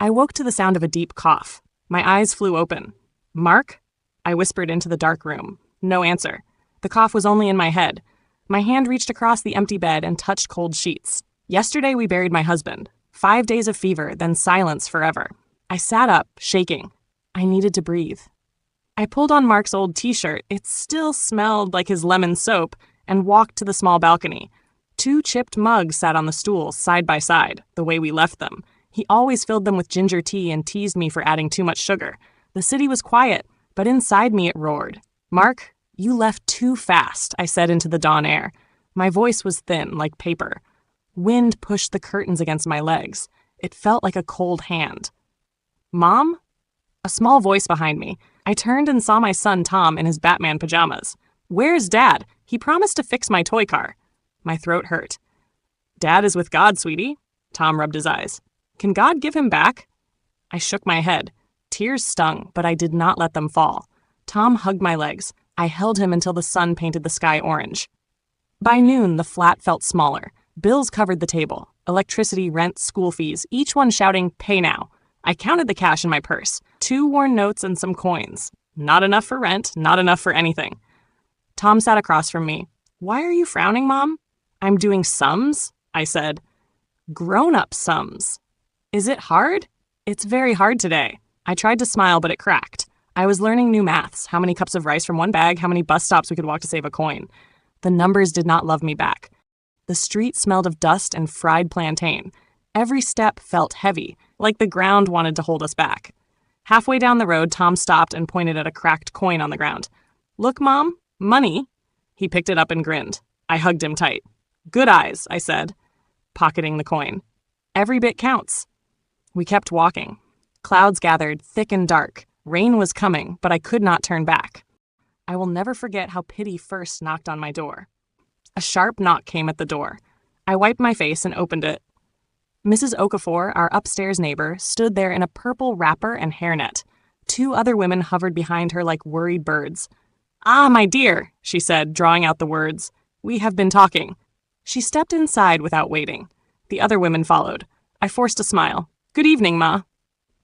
I woke to the sound of a deep cough. My eyes flew open. "Mark?" I whispered into the dark room. No answer. The cough was only in my head. My hand reached across the empty bed and touched cold sheets. Yesterday we buried my husband. 5 days of fever, then silence forever. I sat up, shaking. I needed to breathe. I pulled on Mark's old t-shirt, it still smelled like his lemon soap, and walked to the small balcony. 2 chipped mugs sat on the stools, side by side, the way we left them. He always filled them with ginger tea and teased me for adding too much sugar. The city was quiet, but inside me it roared. "Mark, you left too fast," I said into the dawn air. My voice was thin, like paper. Wind pushed the curtains against my legs. It felt like a cold hand. "Mom?" A small voice behind me. I turned and saw my son Tom in his Batman pajamas. "Where's Dad? He promised to fix my toy car." My throat hurt. "Dad is with God, sweetie." Tom rubbed his eyes. "Can God give him back?" I shook my head. Tears stung, but I did not let them fall. Tom hugged my legs. I held him until the sun painted the sky orange. By noon, the flat felt smaller. Bills covered the table. Electricity, rent, school fees, each one shouting, "Pay now." I counted the cash in my purse. 2 worn notes and some coins. Not enough for rent, not enough for anything. Tom sat across from me. "Why are you frowning, Mom?" "I'm doing sums," I said. "Grown-up sums." "Is it hard?" "It's very hard today." I tried to smile, but it cracked. I was learning new maths, how many cups of rice from one bag, how many bus stops we could walk to save a coin. The numbers did not love me back. The street smelled of dust and fried plantain. Every step felt heavy, like the ground wanted to hold us back. Halfway down the road, Tom stopped and pointed at a cracked coin on the ground. "Look, Mom, money." He picked it up and grinned. I hugged him tight. "Good eyes," I said, pocketing the coin. "Every bit counts." We kept walking. Clouds gathered, thick and dark. Rain was coming, but I could not turn back. I will never forget how pity first knocked on my door. A sharp knock came at the door. I wiped my face and opened it. Mrs. Okafor, our upstairs neighbor, stood there in a purple wrapper and hairnet. 2 other women hovered behind her like worried birds. "Ah, my dear," she said, drawing out the words. "We have been talking." She stepped inside without waiting. The other women followed. I forced a smile. "Good evening, Ma."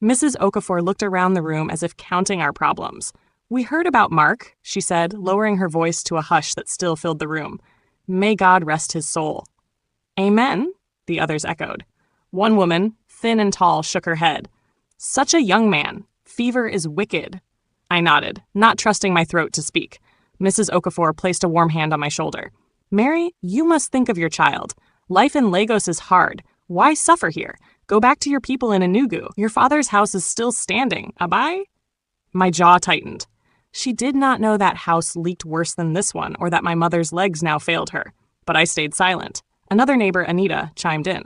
Mrs. Okafor looked around the room as if counting our problems. "We heard about Mark," she said, lowering her voice to a hush that still filled the room. "May God rest his soul." "Amen," the others echoed. One woman, thin and tall, shook her head. "Such a young man. Fever is wicked." I nodded, not trusting my throat to speak. Mrs. Okafor placed a warm hand on my shoulder. "Mary, you must think of your child. Life in Lagos is hard. Why suffer here? Go back to your people in Enugu. Your father's house is still standing. Abai?" My jaw tightened. She did not know that house leaked worse than this one, or that my mother's legs now failed her. But I stayed silent. Another neighbor, Anita, chimed in.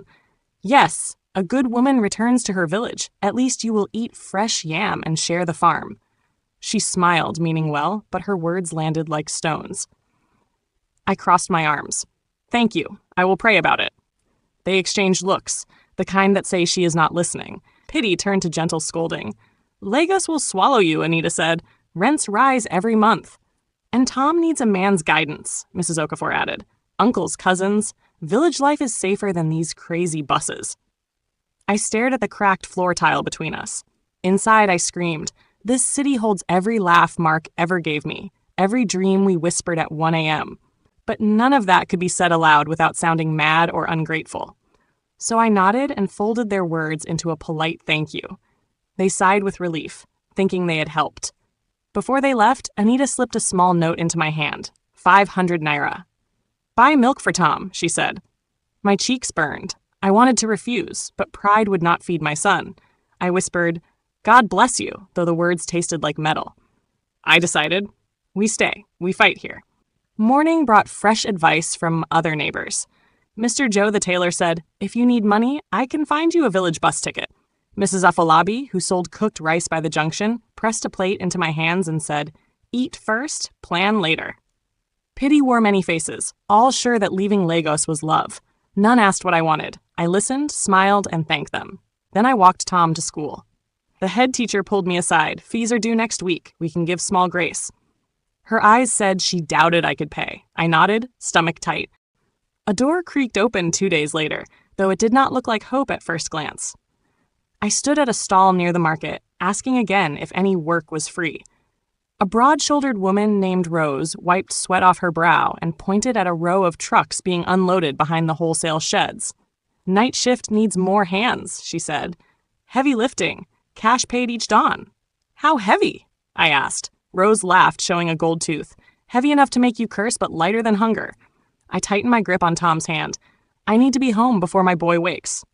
"Yes, a good woman returns to her village. At least you will eat fresh yam and share the farm." She smiled, meaning well, but her words landed like stones. I crossed my arms. "Thank you. I will pray about it." They exchanged looks, the kind that say she is not listening. Pity turned to gentle scolding. "Lagos will swallow you," Anita said. "Rents rise every month." "And Tom needs a man's guidance," Mrs. Okafor added. "Uncles, cousins. Village life is safer than these crazy buses." I stared at the cracked floor tile between us. Inside, I screamed, "This city holds every laugh Mark ever gave me, every dream we whispered at 1 a.m. But none of that could be said aloud without sounding mad or ungrateful. So I nodded and folded their words into a polite thank you. They sighed with relief, thinking they had helped. Before they left, Anita slipped a small note into my hand, 500 naira. "Buy milk for Tom," she said. My cheeks burned. I wanted to refuse, but pride would not feed my son. I whispered, "God bless you," though the words tasted like metal. I decided, we stay, we fight here. Morning brought fresh advice from other neighbors. Mr. Joe the tailor said, "If you need money, I can find you a village bus ticket." Mrs. Afolabi, who sold cooked rice by the junction, pressed a plate into my hands and said, "Eat first, plan later." Pity wore many faces, all sure that leaving Lagos was love. None asked what I wanted. I listened, smiled, and thanked them. Then I walked Tom to school. The head teacher pulled me aside. "Fees are due next week. We can give small grace." Her eyes said she doubted I could pay. I nodded, stomach tight. A door creaked open 2 days later, though it did not look like hope at first glance. I stood at a stall near the market, asking again if any work was free. A broad-shouldered woman named Rose wiped sweat off her brow and pointed at a row of trucks being unloaded behind the wholesale sheds. "Night shift needs more hands," she said. "Heavy lifting. Cash paid each dawn." "How heavy?" I asked. Rose laughed, showing a gold tooth. "Heavy enough to make you curse, but lighter than hunger." I tightened my grip on Tom's hand. "I need to be home before my boy wakes."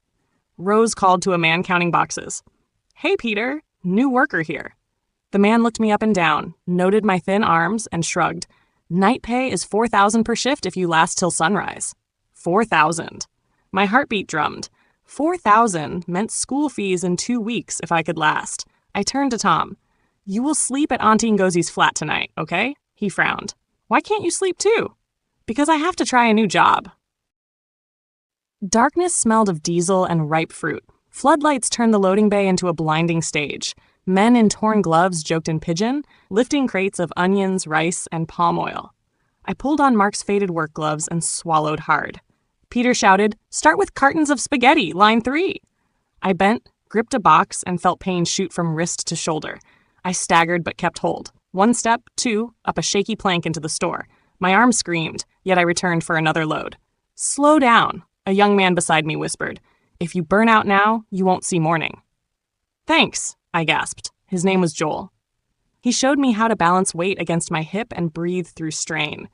Rose called to a man counting boxes. "Hey, Peter, new worker here." The man looked me up and down, noted my thin arms, and shrugged. "Night pay is $4,000 per shift if you last till sunrise." 4,000. My heartbeat drummed. 4,000 meant school fees in 2 weeks if I could last. I turned to Tom. "You will sleep at Auntie Ngozie's flat tonight, okay?" He frowned. "Why can't you sleep too?" "Because I have to try a new job." Darkness smelled of diesel and ripe fruit. Floodlights turned the loading bay into a blinding stage. Men in torn gloves joked in pidgin, lifting crates of onions, rice, and palm oil. I pulled on Mark's faded work gloves and swallowed hard. Peter shouted, "Start with cartons of spaghetti, line 3. I bent, gripped a box, and felt pain shoot from wrist to shoulder. I staggered but kept hold. 1 step, 2, up a shaky plank into the store. My arm screamed, yet I returned for another load. "Slow down," a young man beside me whispered. "If you burn out now, you won't see morning." "Thanks," I gasped. His name was Joel. He showed me how to balance weight against my hip and breathe through strain.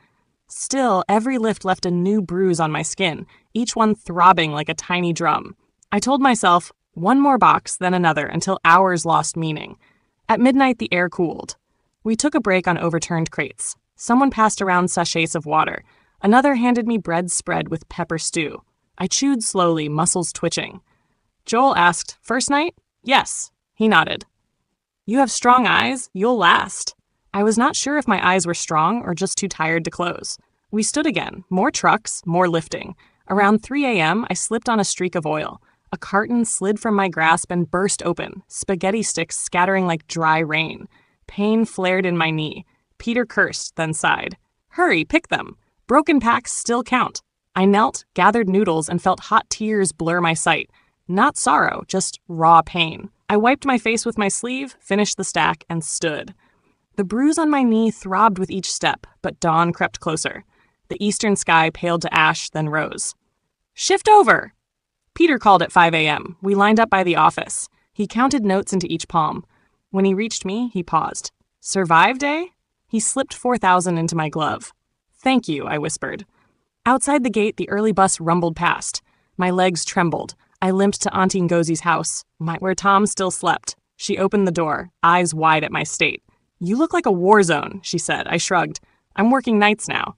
Still, every lift left a new bruise on my skin, each one throbbing like a tiny drum. I told myself, one more box, then another, until hours lost meaning. At midnight, the air cooled. We took a break on overturned crates. Someone passed around sachets of water. Another handed me bread spread with pepper stew. I chewed slowly, muscles twitching. Joel asked, "First night?" "Yes." He nodded. "You have strong eyes. You'll last." I was not sure if my eyes were strong or just too tired to close. We stood again. More trucks, more lifting. Around 3 a.m., I slipped on a streak of oil. A carton slid from my grasp and burst open, spaghetti sticks scattering like dry rain. Pain flared in my knee. Peter cursed, then sighed. "Hurry, pick them. Broken packs still count." I knelt, gathered noodles, and felt hot tears blur my sight. Not sorrow, just raw pain. I wiped my face with my sleeve, finished the stack, and stood. The bruise on my knee throbbed with each step, but dawn crept closer. The eastern sky paled to ash, then rose. "Shift over!" Peter called at 5 a.m. We lined up by the office. He counted notes into each palm. When he reached me, he paused. "Survived, eh?" He slipped 4,000 into my glove. "Thank you," I whispered. Outside the gate, the early bus rumbled past. My legs trembled. I limped to Auntie Ngozie's house, where Tom still slept. She opened the door, eyes wide at my state. "You look like a war zone," she said. I shrugged. "I'm working nights now."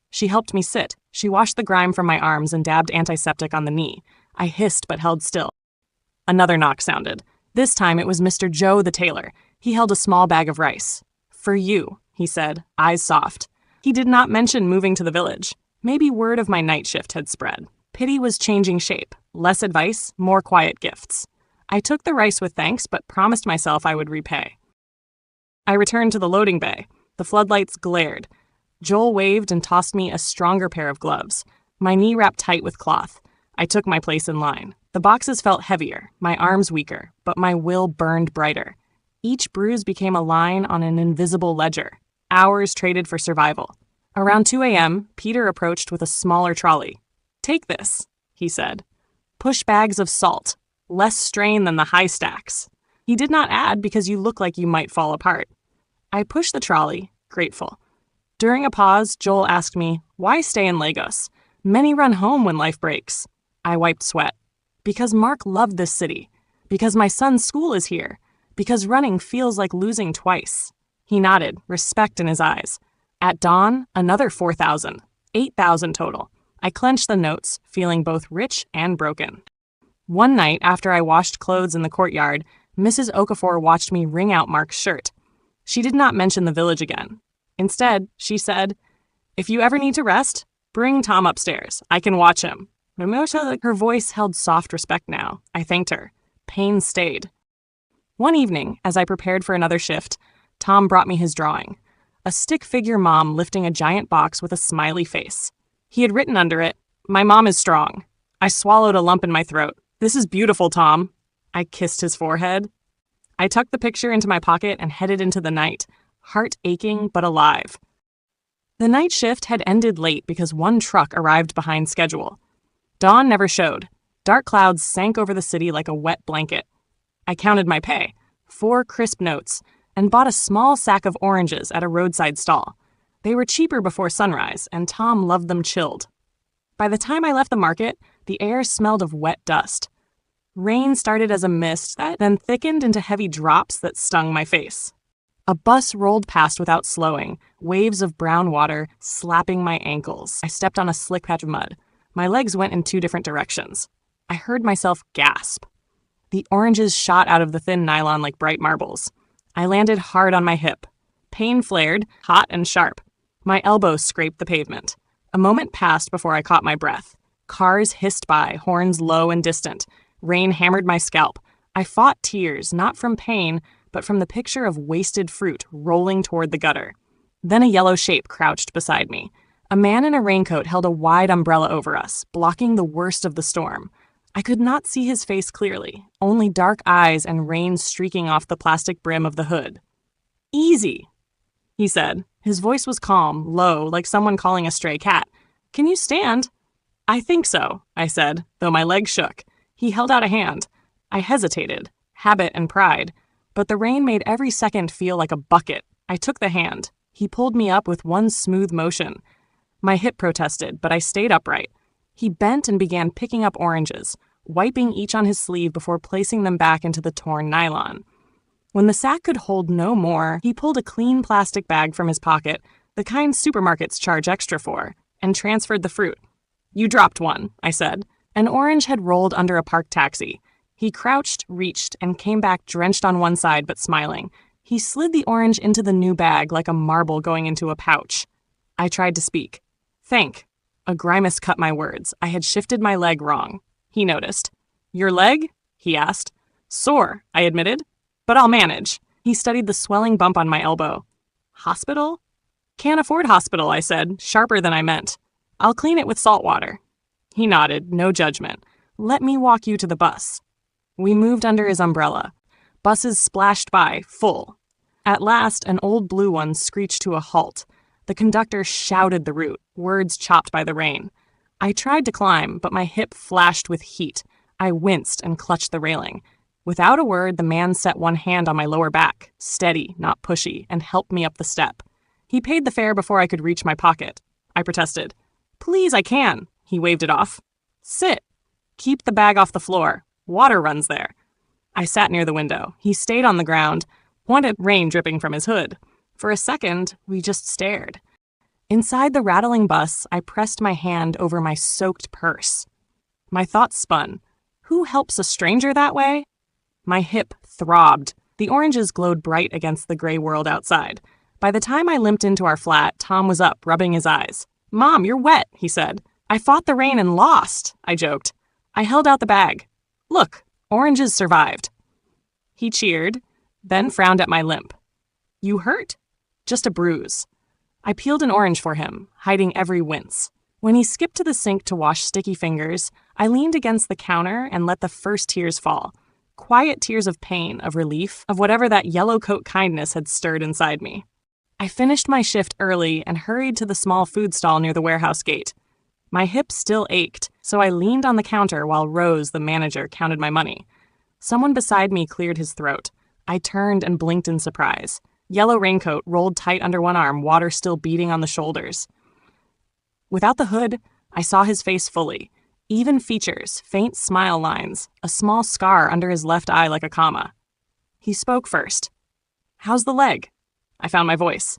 She helped me sit. She washed the grime from my arms and dabbed antiseptic on the knee. I hissed but held still. Another knock sounded. This time it was Mr. Joe the tailor. He held a small bag of rice. "For you," he said, eyes soft. He did not mention moving to the village. Maybe word of my night shift had spread. Pity was changing shape. Less advice, more quiet gifts. I took the rice with thanks, but promised myself I would repay. I returned to the loading bay. The floodlights glared. Joel waved and tossed me a stronger pair of gloves. My knee wrapped tight with cloth. I took my place in line. The boxes felt heavier, my arms weaker, but my will burned brighter. Each bruise became a line on an invisible ledger. Hours traded for survival. Around 2 a.m., Peter approached with a smaller trolley. "Take this," he said. "Push bags of salt. Less strain than the high stacks." He did not add, "because you look like you might fall apart." I pushed the trolley, grateful. During a pause, Joel asked me, "Why stay in Lagos? Many run home when life breaks." I wiped sweat. "Because Mark loved this city. Because my son's school is here. Because running feels like losing twice." He nodded, respect in his eyes. At dawn, another 4,000. 8,000 total. I clenched the notes, feeling both rich and broken. One night, after I washed clothes in the courtyard, Mrs. Okafor watched me wring out Mark's shirt. She did not mention the village again. Instead, she said, "If you ever need to rest, bring Tom upstairs. I can watch him." Her voice held soft respect now. I thanked her. Pain stayed. One evening, as I prepared for another shift, Tom brought me his drawing. A stick figure mom lifting a giant box with a smiley face. He had written under it, "My mom is strong." I swallowed a lump in my throat. "This is beautiful, Tom." I kissed his forehead. I tucked the picture into my pocket and headed into the night, heart aching but alive. The night shift had ended late because one truck arrived behind schedule. Dawn never showed. Dark clouds sank over the city like a wet blanket. I counted my pay, 4 crisp notes, and bought a small sack of oranges at a roadside stall. They were cheaper before sunrise, and Tom loved them chilled. By the time I left the market, the air smelled of wet dust. Rain started as a mist that then thickened into heavy drops that stung my face. A bus rolled past without slowing, waves of brown water slapping my ankles. I stepped on a slick patch of mud. My legs went in 2 different directions. I heard myself gasp. The oranges shot out of the thin nylon like bright marbles. I landed hard on my hip. Pain flared, hot and sharp. My elbow scraped the pavement. A moment passed before I caught my breath. Cars hissed by, horns low and distant. Rain hammered my scalp. I fought tears, not from pain, but from the picture of wasted fruit rolling toward the gutter. Then a yellow shape crouched beside me. A man in a raincoat held a wide umbrella over us, blocking the worst of the storm. I could not see his face clearly, only dark eyes and rain streaking off the plastic brim of the hood. "Easy," he said. His voice was calm, low, like someone calling a stray cat. "Can you stand?" "I think so," I said, though my legs shook. He held out a hand. I hesitated, habit and pride, but the rain made every second feel like a bucket. I took the hand. He pulled me up with one smooth motion. My hip protested, but I stayed upright. He bent and began picking up oranges, wiping each on his sleeve before placing them back into the torn nylon. When the sack could hold no more, he pulled a clean plastic bag from his pocket, the kind supermarkets charge extra for, and transferred the fruit. "You dropped one," I said. An orange had rolled under a parked taxi. He crouched, reached, and came back drenched on one side but smiling. He slid the orange into the new bag like a marble going into a pouch. I tried to speak. "Thank." A grimace cut my words. I had shifted my leg wrong. He noticed. "Your leg?" he asked. "Sore," I admitted. "But I'll manage." He studied the swelling bump on my elbow. "Hospital?" "Can't afford hospital," I said, sharper than I meant. "I'll clean it with salt water." He nodded, no judgment. "Let me walk you to the bus." We moved under his umbrella. Buses splashed by, full. At last, an old blue one screeched to a halt. The conductor shouted the route, words chopped by the rain. I tried to climb, but my hip flashed with heat. I winced and clutched the railing. Without a word, the man set one hand on my lower back, steady, not pushy, and helped me up the step. He paid the fare before I could reach my pocket. I protested. "Please, I can." He waved it off. "Sit. Keep the bag off the floor. Water runs there." I sat near the window. He stayed on the ground, wanted rain dripping from his hood. For a second, we just stared. Inside the rattling bus, I pressed my hand over my soaked purse. My thoughts spun. Who helps a stranger that way? My hip throbbed. The oranges glowed bright against the gray world outside. By the time I limped into our flat, Tom was up, rubbing his eyes. "Mom, you're wet," he said. "I fought the rain and lost," I joked. I held out the bag. "Look, oranges survived." He cheered, then frowned at my limp. "You hurt?" "Just a bruise." I peeled an orange for him, hiding every wince. When he skipped to the sink to wash sticky fingers, I leaned against the counter and let the first tears fall. Quiet tears of pain, of relief, of whatever that yellow coat kindness had stirred inside me. I finished my shift early and hurried to the small food stall near the warehouse gate. My hip still ached, so I leaned on the counter while Rose, the manager, counted my money. Someone beside me cleared his throat. I turned and blinked in surprise. Yellow raincoat rolled tight under one arm, water still beating on the shoulders. Without the hood, I saw his face fully. Even features, faint smile lines, a small scar under his left eye like a comma. He spoke first. "How's the leg?" I found my voice.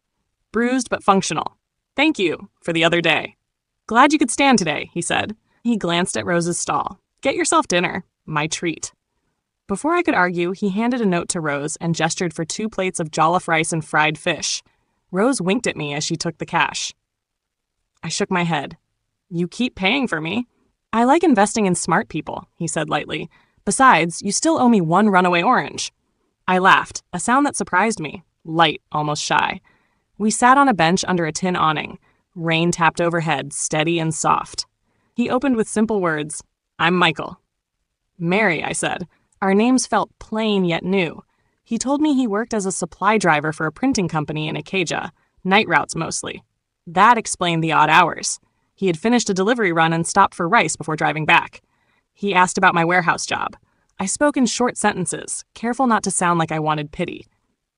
"Bruised but functional. Thank you for the other day." "Glad you could stand today," he said. He glanced at Rose's stall. "Get yourself dinner. My treat." Before I could argue, he handed a note to Rose and gestured for 2 plates of jollof rice and fried fish. Rose winked at me as she took the cash. I shook my head. "You keep paying for me." "I like investing in smart people," he said lightly. "Besides, you still owe me 1 runaway orange." I laughed, a sound that surprised me, light, almost shy. We sat on a bench under a tin awning. Rain tapped overhead, steady and soft. He opened with simple words, "I'm Michael." "Mary," I said. Our names felt plain yet new. He told me he worked as a supply driver for a printing company in Acadia, night routes mostly. That explained the odd hours. He had finished a delivery run and stopped for rice before driving back. He asked about my warehouse job. I spoke in short sentences, careful not to sound like I wanted pity.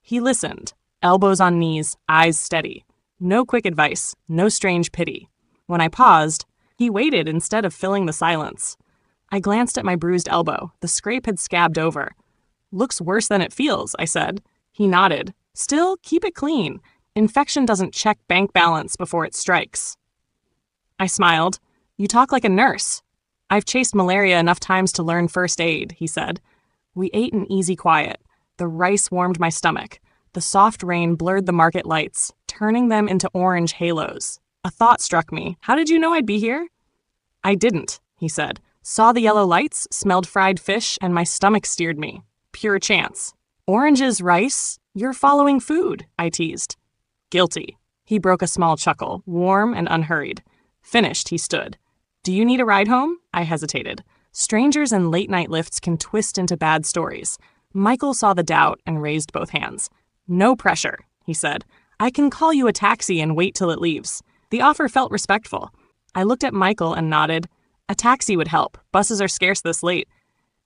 He listened, elbows on knees, eyes steady. No quick advice, no strange pity. When I paused, he waited instead of filling the silence. I glanced at my bruised elbow. The scrape had scabbed over. "Looks worse than it feels," I said. He nodded. "Still, keep it clean. Infection doesn't check bank balance before it strikes." I smiled. "You talk like a nurse." "I've chased malaria enough times to learn first aid," he said. We ate in easy quiet. The rice warmed my stomach. The soft rain blurred the market lights, turning them into orange halos. A thought struck me. "How did you know I'd be here?" "I didn't," he said. "Saw the yellow lights, smelled fried fish, and my stomach steered me. Pure chance." "Oranges, rice? You're following food," I teased. "Guilty." He broke a small chuckle, warm and unhurried. Finished, he stood. "Do you need a ride home?" I hesitated. Strangers and late-night lifts can twist into bad stories. Michael saw the doubt and raised both hands. "No pressure," he said. "I can call you a taxi and wait till it leaves." The offer felt respectful. I looked at Michael and nodded. A taxi would help. Buses are scarce this late.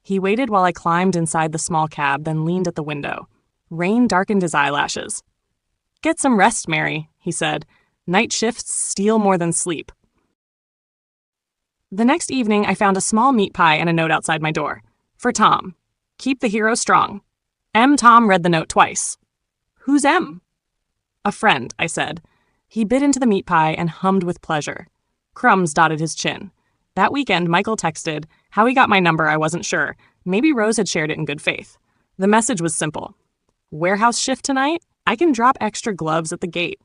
He waited while I climbed inside the small cab, then leaned at the window. Rain darkened his eyelashes. "Get some rest, Mary," he said. "Night shifts steal more than sleep." The next evening, I found a small meat pie and a note outside my door. For Tom. "Keep the hero strong." M. Tom read the note twice. "Who's M?" "A friend," I said. He bit into the meat pie and hummed with pleasure. Crumbs dotted his chin. That weekend, Michael texted. How he got my number, I wasn't sure. Maybe Rose had shared it in good faith. The message was simple. "Warehouse shift tonight? I can drop extra gloves at the gate."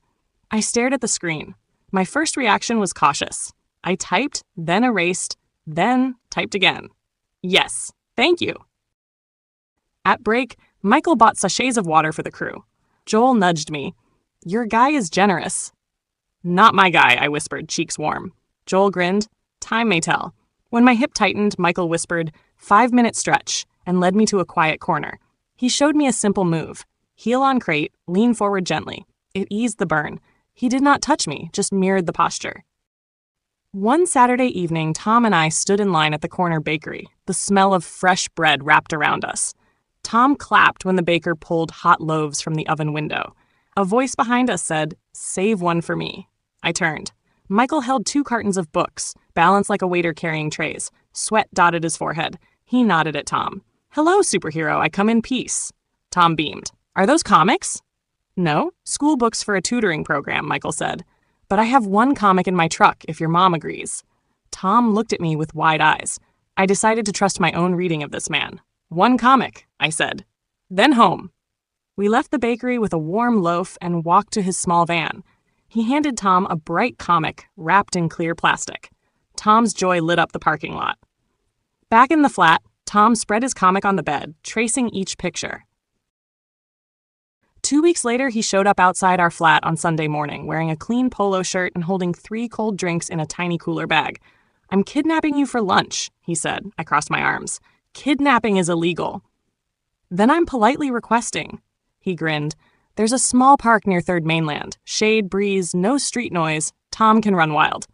I stared at the screen. My first reaction was cautious. I typed, then erased, then typed again. "Yes, thank you." At break, Michael bought sachets of water for the crew. Joel nudged me. "Your guy is generous." "Not my guy," I whispered, cheeks warm. Joel grinned. "Time may tell." When my hip tightened, Michael whispered, 5-minute stretch, and led me to a quiet corner. He showed me a simple move. Heel on crate, lean forward gently. It eased the burn. He did not touch me, just mirrored the posture. One Saturday evening, Tom and I stood in line at the corner bakery, the smell of fresh bread wrapped around us. Tom clapped when the baker pulled hot loaves from the oven window. A voice behind us said, "Save one for me." I turned. Michael held 2 cartons of books, balanced like a waiter carrying trays. Sweat dotted his forehead. He nodded at Tom. "Hello, superhero, I come in peace." Tom beamed. "Are those comics?" "No, school books for a tutoring program," Michael said. "But I have 1 comic in my truck, if your mom agrees." Tom looked at me with wide eyes. I decided to trust my own reading of this man. "1 comic," I said. "Then home." We left the bakery with a warm loaf and walked to his small van. He handed Tom a bright comic wrapped in clear plastic. Tom's joy lit up the parking lot. Back in the flat, Tom spread his comic on the bed, tracing each picture. 2 weeks later, he showed up outside our flat on Sunday morning, wearing a clean polo shirt and holding 3 cold drinks in a tiny cooler bag. "I'm kidnapping you for lunch," he said. I crossed my arms. "Kidnapping is illegal." "Then I'm politely requesting." He grinned. "There's a small park near 3rd Mainland. Shade, breeze, no street noise. Tom can run wild."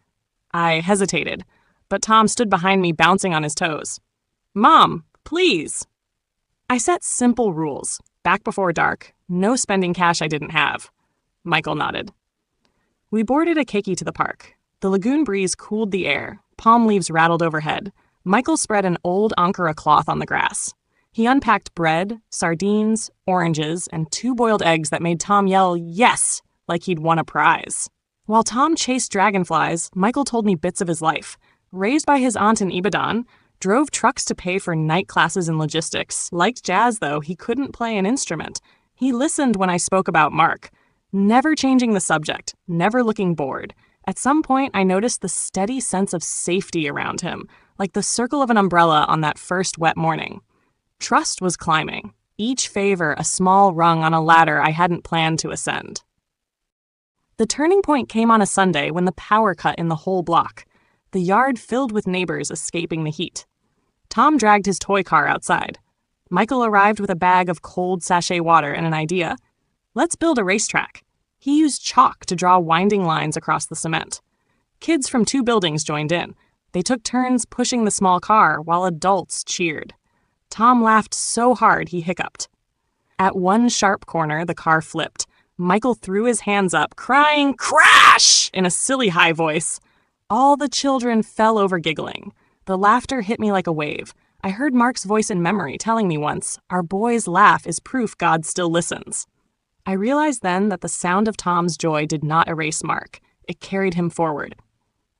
I hesitated, but Tom stood behind me, bouncing on his toes. "Mom, please." I set simple rules. Back before dark. No spending cash I didn't have. Michael nodded. We boarded a keiki to the park. The lagoon breeze cooled the air. Palm leaves rattled overhead. Michael spread an old Ankara cloth on the grass. He unpacked bread, sardines, oranges, and 2 boiled eggs that made Tom yell, "Yes!" like he'd won a prize. While Tom chased dragonflies, Michael told me bits of his life. Raised by his aunt in Ibadan, drove trucks to pay for night classes in logistics. Liked jazz, though he couldn't play an instrument. He listened when I spoke about Mark, never changing the subject, never looking bored. At some point, I noticed the steady sense of safety around him, like the circle of an umbrella on that first wet morning. Trust was climbing, each favor a small rung on a ladder I hadn't planned to ascend. The turning point came on a Sunday when the power cut in the whole block, the yard filled with neighbors escaping the heat. Tom dragged his toy car outside. Michael arrived with a bag of cold sachet water and an idea. Let's build a racetrack. He used chalk to draw winding lines across the cement. Kids from 2 buildings joined in. They took turns pushing the small car while adults cheered. Tom laughed so hard he hiccuped. At one sharp corner, the car flipped. Michael threw his hands up, crying, "Crash!" in a silly high voice. All the children fell over giggling. The laughter hit me like a wave. I heard Mark's voice in memory telling me once, "Our boy's laugh is proof God still listens." I realized then that the sound of Tom's joy did not erase Mark. It carried him forward.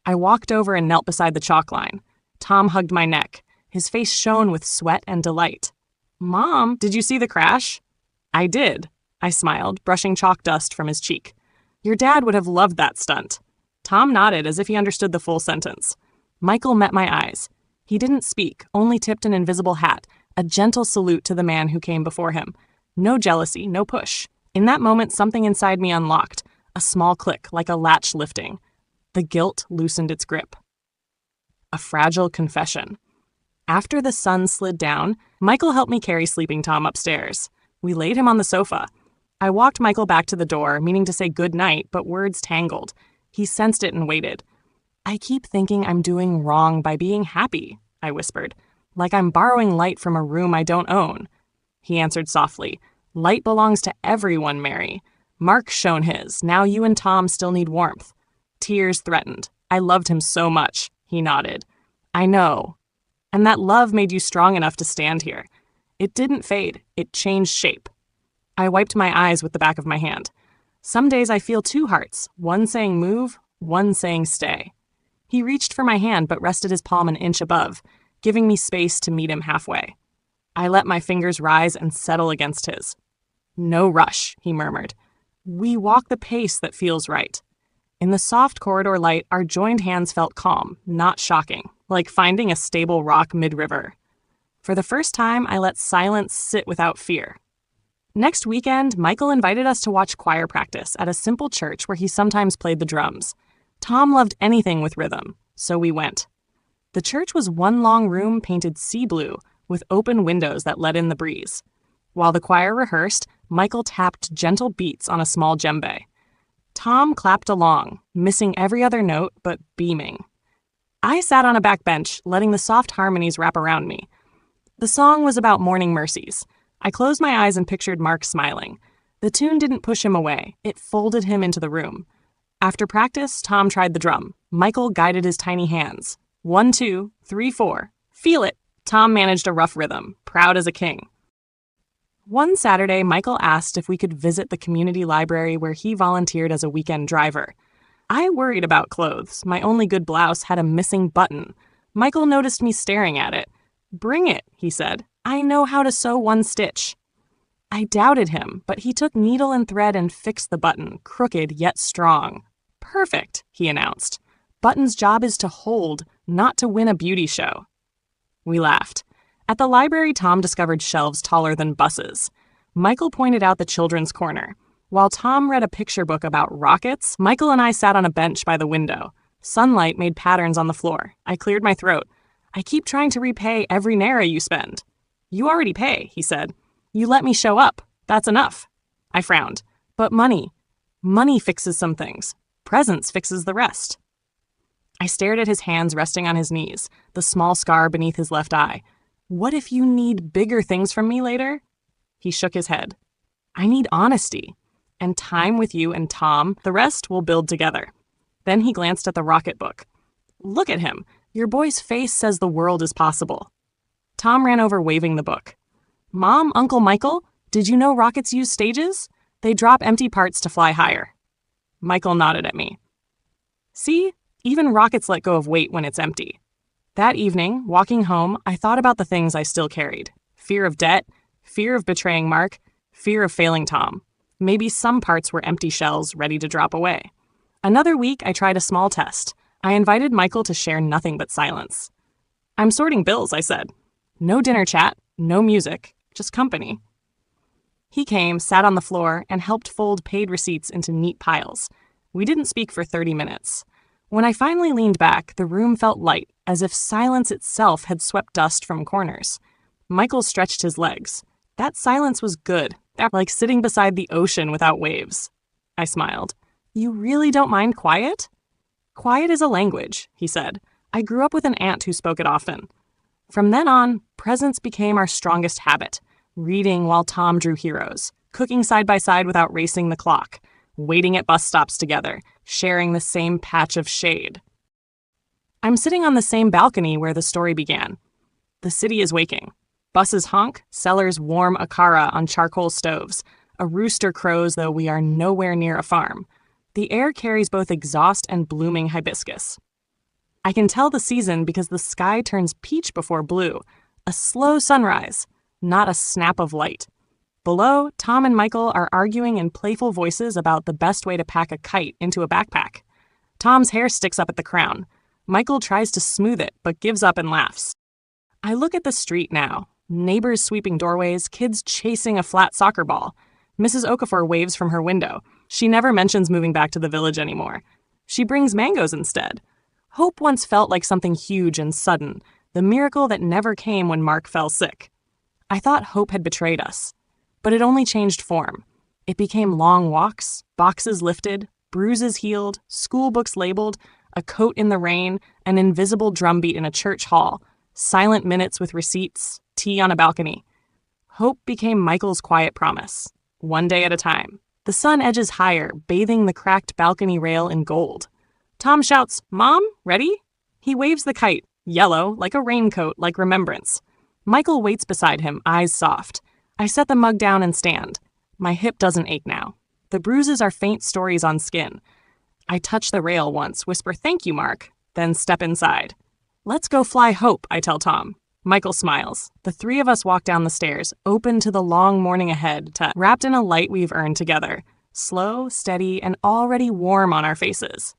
I walked over and knelt beside the chalk line. Tom hugged my neck. His face shone with sweat and delight. "Mom, did you see the crash?" "I did," I smiled, brushing chalk dust from his cheek. "Your dad would have loved that stunt." Tom nodded as if he understood the full sentence. Michael met my eyes. He didn't speak, only tipped an invisible hat, a gentle salute to the man who came before him. No jealousy, no push. In that moment, something inside me unlocked, a small click like a latch lifting. The guilt loosened its grip. A fragile confession. After the sun slid down, Michael helped me carry sleeping Tom upstairs. We laid him on the sofa. I walked Michael back to the door, meaning to say good night, but words tangled. He sensed it and waited. "I keep thinking I'm doing wrong by being happy," I whispered, "like I'm borrowing light from a room I don't own." He answered softly, "Light belongs to everyone, Mary. Mark's shown his. Now you and Tom still need warmth." Tears threatened. "I loved him so much," he nodded. "I know. And that love made you strong enough to stand here. It didn't fade. It changed shape." I wiped my eyes with the back of my hand. Some days I feel 2 hearts, one saying move, one saying stay. He reached for my hand but rested his palm an inch above, giving me space to meet him halfway. I let my fingers rise and settle against his. "No rush," he murmured. "We walk the pace that feels right." In the soft corridor light, our joined hands felt calm, not shocking, like finding a stable rock mid-river. For the first time, I let silence sit without fear. Next weekend, Michael invited us to watch choir practice at a simple church where he sometimes played the drums. Tom loved anything with rhythm, so we went. The church was one long room painted sea blue with open windows that let in the breeze. While the choir rehearsed, Michael tapped gentle beats on a small djembe. Tom clapped along, missing every other note but beaming. I sat on a back bench, letting the soft harmonies wrap around me. The song was about morning mercies. I closed my eyes and pictured Mark smiling. The tune didn't push him away. It folded him into the room. After practice, Tom tried the drum. Michael guided his tiny hands. 1, 2, 3, 4. Feel it. Tom managed a rough rhythm, proud as a king. One Saturday, Michael asked if we could visit the community library where he volunteered as a weekend driver. I worried about clothes. My only good blouse had a missing button. Michael noticed me staring at it. "Bring it," he said. "I know how to sew 1 stitch." I doubted him, but he took needle and thread and fixed the button, crooked yet strong. "Perfect," he announced. "Button's job is to hold, not to win a beauty show." We laughed. At the library, Tom discovered shelves taller than buses. Michael pointed out the children's corner. While Tom read a picture book about rockets, Michael and I sat on a bench by the window. Sunlight made patterns on the floor. I cleared my throat. "I keep trying to repay every naira you spend." "You already pay," he said. "You let me show up. That's enough." I frowned. "But money fixes some things. Presence fixes the rest." I stared at his hands resting on his knees, the small scar beneath his left eye. "What if you need bigger things from me later?" He shook his head. "I need honesty. And time with you and Tom. The rest we'll build together." Then he glanced at the rocket book. "Look at him. Your boy's face says the world is possible." Tom ran over waving the book. "Mom, Uncle Michael, did you know rockets use stages? They drop empty parts to fly higher." Michael nodded at me. "See? Even rockets let go of weight when it's empty." That evening, walking home, I thought about the things I still carried. Fear of debt, fear of betraying Mark, fear of failing Tom. Maybe some parts were empty shells ready to drop away. Another week, I tried a small test. I invited Michael to share nothing but silence. "I'm sorting bills," I said. No dinner chat, no music, just company. He came, sat on the floor, and helped fold paid receipts into neat piles. We didn't speak for 30 minutes. When I finally leaned back, the room felt light, as if silence itself had swept dust from corners. Michael stretched his legs. That silence was good, like sitting beside the ocean without waves. I smiled. You really don't mind quiet? Quiet is a language, he said. I grew up with an aunt who spoke it often. From then on, presence became our strongest habit. Reading while Tom drew heroes, cooking side by side without racing the clock, waiting at bus stops together, sharing the same patch of shade. I'm sitting on the same balcony where the story began. The city is waking. Buses honk, sellers warm akara on charcoal stoves. A rooster crows, though we are nowhere near a farm. The air carries both exhaust and blooming hibiscus. I can tell the season because the sky turns peach before blue, a slow sunrise, not a snap of light. Below, Tom and Michael are arguing in playful voices about the best way to pack a kite into a backpack. Tom's hair sticks up at the crown. Michael tries to smooth it, but gives up and laughs. I look at the street now. Neighbors sweeping doorways, kids chasing a flat soccer ball. Mrs. Okafor waves from her window. She never mentions moving back to the village anymore. She brings mangoes instead. Hope once felt like something huge and sudden, the miracle that never came when Mark fell sick. I thought hope had betrayed us, but it only changed form. It became long walks, boxes lifted, bruises healed, school books labeled, a coat in the rain, an invisible drumbeat in a church hall, silent minutes with receipts, tea on a balcony. Hope became Michael's quiet promise, one day at a time. The sun edges higher, bathing the cracked balcony rail in gold. Tom shouts, "Mom, ready?" He waves the kite, yellow, like a raincoat, like remembrance. Michael waits beside him, eyes soft. I set the mug down and stand. My hip doesn't ache now. The bruises are faint stories on skin. I touch the rail once, whisper, "Thank you, Mark," then step inside. "Let's go fly hope," I tell Tom. Michael smiles. The three of us walk down the stairs, open to the long morning ahead, wrapped in a light we've earned together. Slow, steady, and already warm on our faces.